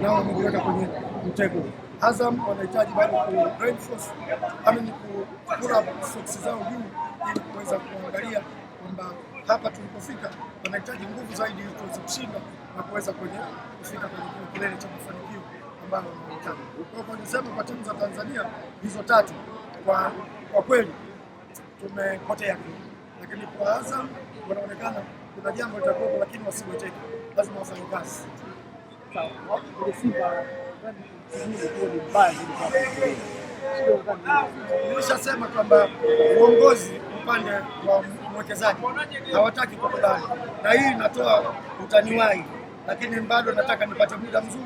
nao wamejiweka kwenye mtego. Azam wanahitaji bado ku reinforce kula socks zao juu ili kuweza kuangalia kwamba hapa tulipofika wanahitaji nguvu zaidi ili tuweze kushinda na kuweza kufika kwenye kilele cha mafanikio ambayo wanahitaji. Kwa nisema kwa timu za Tanzania hizo tatu kwa kweli tumepotea, lakini kwa Azam wanaonekana kuna jambo litakuwa, lakini wasiweteke, lazima wafanye kazi. Nilishasema kwamba uongozi upande wa mwekezaji hawataki kukubali, na hii inatoa utaniwai, lakini bado nataka nipate muda mzuri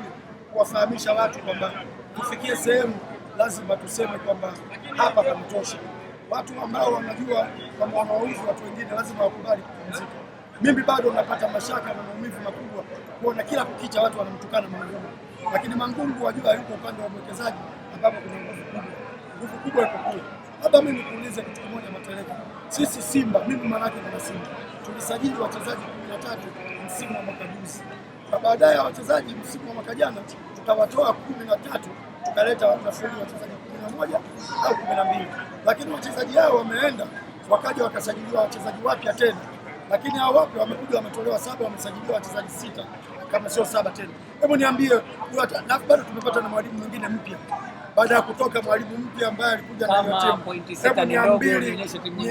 kuwafahamisha watu kwamba tufikie sehemu lazima tuseme kwamba hapa panatosha. Watu ambao wanajua kwamba wanawauzi watu wengine lazima wakubali kupumzika. Mimi bado napata mashaka na maumivu makubwa kuona kila kukicha watu wanamtukana Mangungu, lakini Mangungu wajua yuko upande wa mwekezaji ambapo kuna nguvu kubwa iko kule. Labda mimi nikuulize kitu kimoja Mateleka, sisi Simba, mimi manake na Simba tulisajili wachezaji 13 msimu wa mwaka juzi, na baadaye wachezaji msimu wa mwaka jana tukawatoa 13 tukaleta wachezaji 11 au 12, lakini wachezaji hao wameenda wakaja wakasajiliwa wachezaji wapya tena, lakini hao wapya wamekuja wametolewa 7, wamesajiliwa wachezaji 6 kama sio 7 tena. Hebu niambie, na bado tumepata na mwalimu mwingine mpya baada ya kutoka mwalimu mpya ambaye alikuja na timu.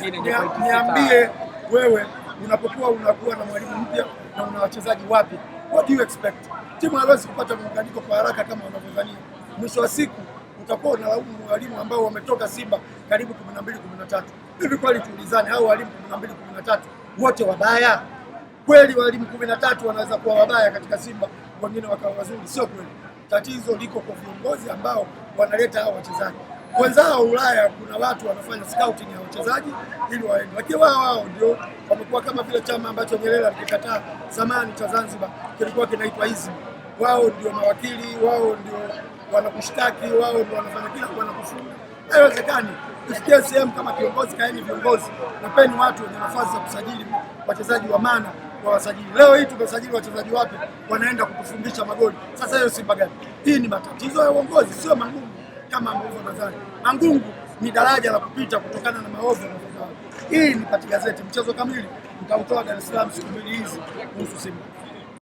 Hebu niambie wewe, unapokuwa unakuwa na mwalimu mpya na una wachezaji wapya, what do you expect? Timu haiwezi kupata muunganiko kwa haraka kama wanavyodhania. Mwisho wa siku utakuwa unalaumu walimu ambao wametoka Simba karibu 12-13. Hivi kweli tuulizane, hao walimu 12-13 wote wabaya? Kweli walimu 13 wanaweza kuwa wabaya katika Simba, wengine wakawa wazuri? Sio kweli. Tatizo liko kwa viongozi ambao wanaleta hao wachezaji. Wenzao Ulaya kuna watu wanafanya scouting ya wachezaji ili waende, lakini wao ndio wamekuwa kama vile chama ambacho Nyerere alikataa zamani cha Zanzibar kilikuwa kinaitwa hizi. Wao ndio mawakili, wao ndio wanakushtaki, wao ndio wanafanya kila wanakufunga. Haiwezekani. Tufikie sehemu kama kiongozi, kaeni viongozi, napeni watu wenye nafasi za kusajili wachezaji wa maana kwa wasajili. Leo hii tumesajili wachezaji wapya wanaenda kutufundisha magoli. Sasa hiyo Simba gani? Hii ni matatizo ya uongozi, sio Mangungu kama ambavyo nadhani. Mangungu ni daraja la kupita kutokana na maovu ya Hii ni Pati Gazeti, mchezo kamili mtautoa Dar es Salaam siku mbili hizi kuhusu Simba.